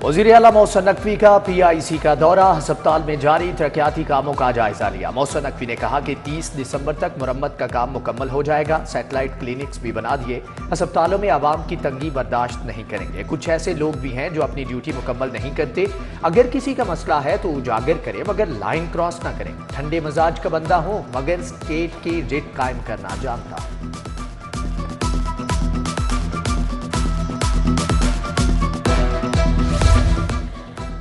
वज़ीर आला मोहसिन नकवी का PIC का दौरा, अस्पताल में जारी तरक्याती कामों का जायजा लिया। मोहसिन नकवी ने कहा कि 30 दिसंबर तक मुरम्मत का काम मुकम्मल हो जाएगा। सैटेलाइट क्लिनिक्स भी बना दिए। अस्पतालों में आवाम की तंगी बर्दाश्त नहीं करेंगे। कुछ ऐसे लोग भी हैं जो अपनी ड्यूटी मुकम्मल नहीं करते। अगर किसी का मसला है तो उजागर करें मगर लाइन क्रॉस ना करें। ठंडे मिजाज का बंदा हो मगर स्टेट की रिट कायम करना जानता।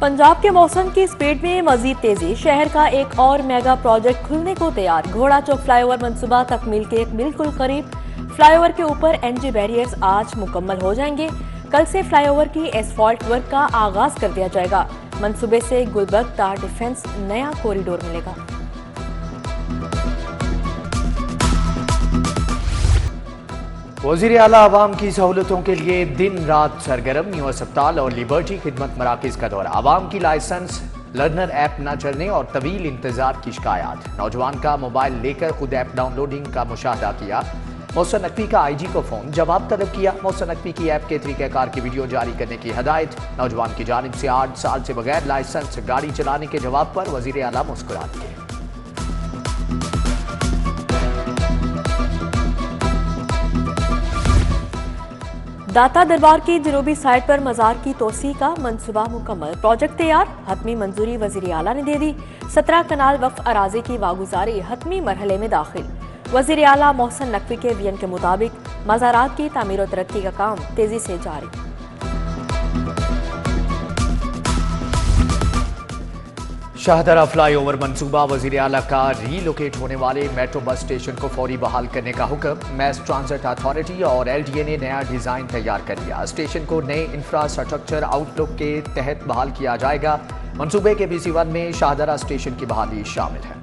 पंजाब के मौसम की स्पीड में मजीद तेजी, शहर का एक और मेगा प्रोजेक्ट खुलने को तैयार। घोड़ा चौक फ्लाईओवर मंसूबा तकमील के बिल्कुल करीब। फ्लाईओवर के ऊपर NG बैरियर्स आज मुकम्मल हो जाएंगे। कल से फ्लाईओवर की एसफॉल्ट वर्क का आगाज कर दिया जाएगा। मंसूबे से गुलबर्ग तार डिफेंस नया कॉरिडोर मिलेगा। वज़ीर आला आवाम की सहूलतों के लिए दिन रात सरगर्म। न्यू अस्पताल और लिबर्टी खिदमत मराकज का दौरा। आवाम की लाइसेंस लर्नर ऐप न चलने और तवील इंतजार की शिकायत। नौजवान का मोबाइल लेकर खुद ऐप डाउनलोडिंग का मुशाहदा किया। मोहसिन नकवी का IG को फोन, जवाब तलब किया। मोहसिन नकवी की ऐप के तरीक़ाकार की वीडियो जारी करने की हदायत। नौजवान की जानिब से 8 साल से बगैर लाइसेंस गाड़ी चलाने के जवाब पर वज़ीर आला मुस्कुरा दिए। दाता दरबार की जनूबी साइड पर मजार की तोसी का मंसूबा मुकम्मल। प्रोजेक्ट तैयार, हतमी मंजूरी वज़ीर आला ने दे दी। 17 कनाल वक्फ अराजी की वागुजारी हतमी मरहले में दाखिल। वज़ीर आला मोहसिन नकवी के वियन के मुताबिक मज़ारात की तामीर और तरक्की का काम तेजी से जारी। शाहदरा फ्लाईओवर मंसूबा, वज़ीर आला का रीलोकेट होने वाले मेट्रो बस स्टेशन को फौरी बहाल करने का हुक्म। मैस ट्रांजिट अथॉरिटी और LDA ने नया डिजाइन तैयार कर लिया। स्टेशन को नए इंफ्रास्ट्रक्चर आउटलुक के तहत बहाल किया जाएगा। मंसूबे के BC1 में शाहदरा स्टेशन की बहाली शामिल है।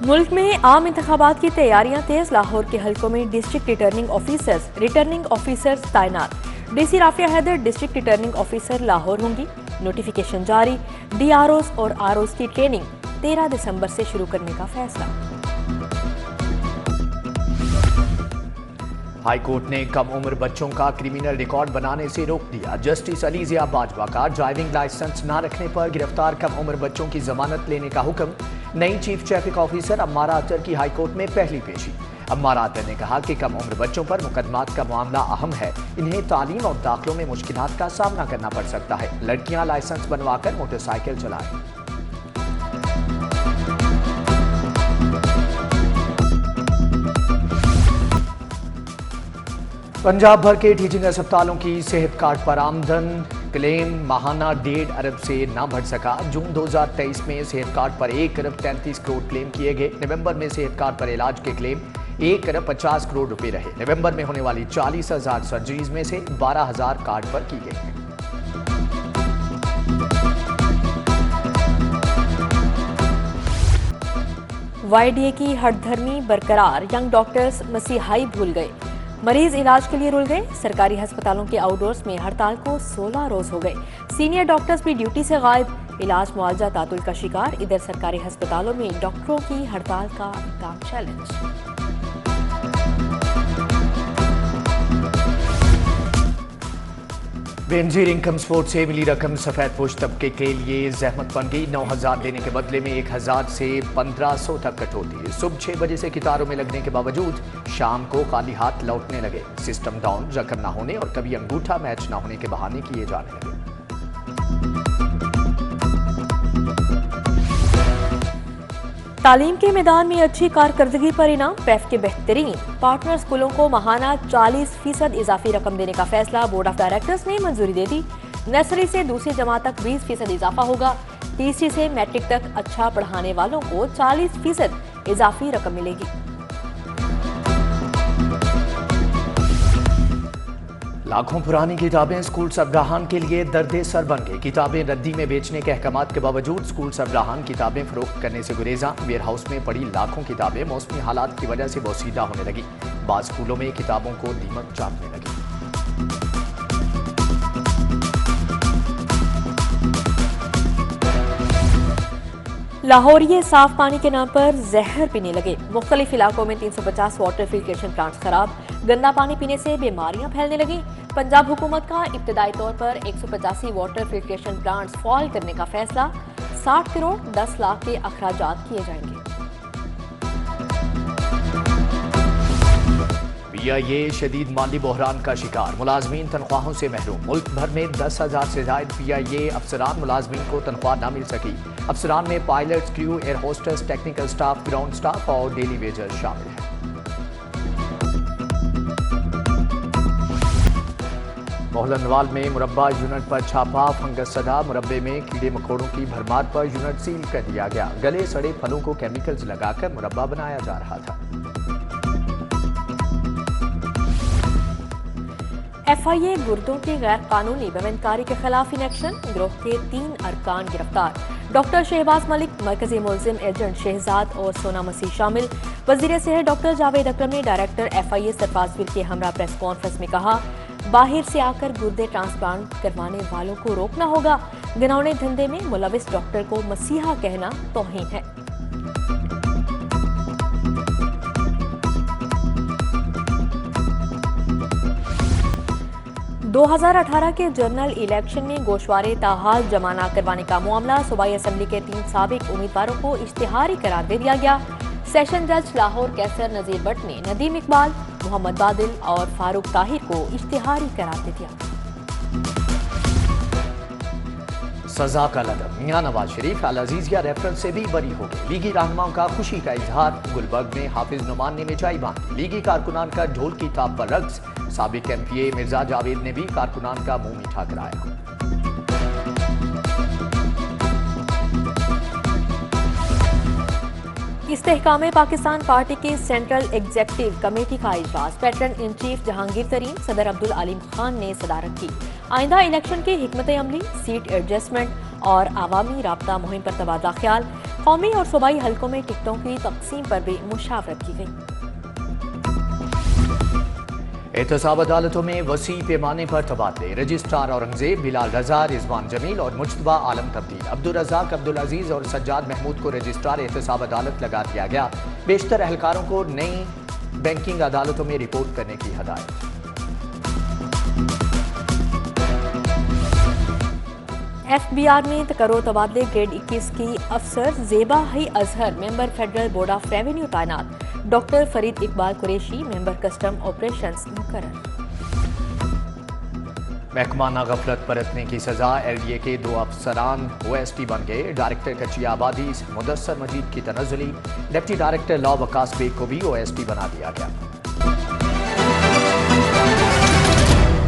मुल्क में आम इंतखाबात की तैयारियां तेज। लाहौर के हलकों में डिस्ट्रिक्ट रिटर्निंग ऑफिसर्स तैनात। DC Rafia Haider district returning officer Lahore होंगी। नोटिफिकेशन जारी। DROs और ROs की ट्रेनिंग 13 दिसंबर से शुरू करने का फैसला। हाई कोर्ट ने कम उम्र बच्चों का क्रिमिनल रिकॉर्ड बनाने से रोक दिया। जस्टिस अली ज़िया बाजवा का ड्राइविंग लाइसेंस न रखने पर गिरफ्तार कम उम्र बच्चों की जमानत लेने का हुक्म। नई चीफ ट्रैफिक ऑफिसर अम्मारा अतर की हाई कोर्ट में पहली पेशी। अम्मारा अतर ने कहा कि कम उम्र बच्चों पर मुकदमात का मामला अहम है। इन्हें तालीम और दाखिलों में मुश्किलात का सामना करना पड़ सकता है। लड़कियां लाइसेंस बनवाकर मोटरसाइकिल चलाएं। पंजाब भर के टीचिंग अस्पतालों की सेहत कार्ड पर आमदन क्लेम माहाना 1.5 अरब से न बढ़ सका। जून 2023 में सेहत कार्ड पर 1 अरब 33 करोड़ क्लेम किए गए। नवंबर में सेहत कार्ड पर इलाज के क्लेम 1 अरब 50 करोड़ रुपए रहे। नवंबर में होने वाली 40,000 सर्जरीज में से 12,000 कार्ड पर की गई। YDA की हठधर्मी बरकरार, यंग डॉक्टर्स मसीहाई भूल गए। मरीज इलाज के लिए रुल गए। सरकारी अस्पतालों के आउटडोर्स में हड़ताल को 16 रोज हो गए। सीनियर डॉक्टर्स भी ड्यूटी से गायब। इलाज मुआवजा तातुल का शिकार। इधर सरकारी अस्पतालों में डॉक्टरों की हड़ताल का काम चैलेंज। बेनजीर इनकम स्पोर्ट से मिली रकम सफेद पोश तबके के लिए जहमत बन गई। 9,000 देने के बदले में 1,000 से 1,500 तक कटौती। सुबह 6 बजे से कितारों में लगने के बावजूद शाम को खाली हाथ लौटने लगे। सिस्टम डाउन, रकम ना होने और कभी अंगूठा मैच ना होने के बहाने किए जाने लगे। तालीम के मैदान में अच्छी कारकर्दगी पर इनाम। पैफ के बेहतरीन पार्टनर स्कूलों को माहाना 40% इजाफी रकम देने का फैसला। बोर्ड ऑफ डायरेक्टर्स ने मंजूरी दे दी। नर्सरी से दूसरी जमात तक 20% इजाफा होगा। तीसरी से मैट्रिक तक अच्छा पढ़ाने वालों को 40% इजाफी रकम मिलेगी। लाखों पुरानी किताबें स्कूल सरबराहान के लिए दर्द सर बन गई। किताबें रद्दी में बेचने के अहकामात के बावजूद स्कूल सरबराहान किताबें फरोख्त करने से गुरेजा। वेयर हाउस में पड़ी लाखों किताबें मौसमी हालात की वजह से बोसीदा होने लगी। बाद स्कूलों में किताबों को दीमक चाटने लगी। लाहौरिये साफ पानी के नाम पर जहर पीने लगे। मुख्तलिफ इलाकों में 350 वाटर फिल्ट्रेशन प्लांट्स खराब। गंदा पानी पीने से बीमारियां फैलने लगी। पंजाब हुकूमत का इब्तदाई तौर पर 185 वाटर फिल्ट्रेशन प्लांट्स फॉल करने का फैसला। 60 करोड़ 10 लाख के अखराजात किए जाएंगे। PIA शदीद माली बहरान का शिकार, मुलाजमीन तनख्वाहों से महरूम। मुल्क भर में 10,000 से ज्यादा PIA अफसरान मुलाजमीन को तनख्वाह न मिल सकी। अफसरान में pilots, crew, air hostess, technical staff, ground staff और डेली वेजर्स शामिल हैं। मोहलनवाल में मुरब्बा यूनिट पर छापा, फंगस सदा। मुरब्बे में कीड़े मकोड़ों की भरमार पर यूनिट सील कर दिया गया। गले सड़े फलों को केमिकल्स लगाकर मुरब्बा बनाया जा रहा था। FIA गुर्दों की गैर कानूनी बमनकारी के खिलाफ इन एक्शन। गिरोह के 3 अरकान गिरफ्तार। डॉक्टर शहबाज मलिक, मरकजी मुलजिम एजेंट शहजाद और सोना मसीह शामिल। वजीर सेहत डॉक्टर जावेद अकरम ने डायरेक्टर FIA सरफराजवीर के हमरा प्रेस कॉन्फ्रेंस में कहा, बाहर से आकर गुर्दे ट्रांसप्लांट करवाने वालों को रोकना होगा। घिनौने धंधे में मुलविस डॉक्टर को मसीहा कहना तौहीन है। दो 2018 के जनरल इलेक्शन में गोशवारे ताहाल जमा न करवाने का मामला। सूबाई असम्बली के 3 साबिक उम्मीदवारों को इश्तिहारी करार दे दिया गया। सेशन जज लाहौर कैसर नजीर भट्ट ने नदीम इकबाल, मोहम्मद बादिल और फारूक ताहिर को इश्तिहारी करार दे दिया। सजा का लदम, मियां नवाज शरीफ अल अजीजिया रेफरेंस से भी बरी हो गए। लीगी रहनुमाओं का खुशी का इजहार। गुलबर्ग में हाफिज नुमान ने मिठाई बांधी। लीगी कारकुनान का ढोल की ताप पर रक्स। साबिक MPA मिर्जा जावेद ने भी कारकुनान का मुंह मीठा कराया। इस्तेहकाम पाकिस्तान पार्टी की सेंट्रल एग्जेक्टिव कमेटी का इजलास। पैटर्न इन चीफ जहांगीर तरीन, सदर अब्दुल अलीम खान ने सदारत की। आइंदा इलेक्शन की हिकमत अमली, सीट एडजस्टमेंट और आवामी राब्ता मुहिम पर तबादला ख्याल। कौमी और सूबाई हलकों में टिकटों की तकसीम पर भी मुशावरत की गई। एहतसाब अदालतों में वसी पैमाने पर तबादले। रजिस्ट्रार औरंगजेब, बिलाल रजा, रिजवान जमील और मुज्तबा आलम तब्दील। अब्दुल रज़ाक, अब्दुल अजीज और सज्जाद महमूद को रजिस्ट्रार एहतसाब अदालत लगा दिया गया। बेशतर एहलकारों को नई बैंकिंग अदालतों में रिपोर्ट करने की हदायत। FBR में तकरो तबादले। ग्रेड 21 की अफसर ज़ेबा ही Azhar member federal board of revenue तैनात। Doctor Farid Iqbal Qureshi member custom operations मुकर्रर। महकमाना गफलत बरतने की सजा। LDA के 2 अफसरान OST बन गए। डायरेक्टर कच्ची आबादी मुदस्सर मजीद की तनज़ुली। Deputy director law Waqas Baig को भी OST बना दिया गया।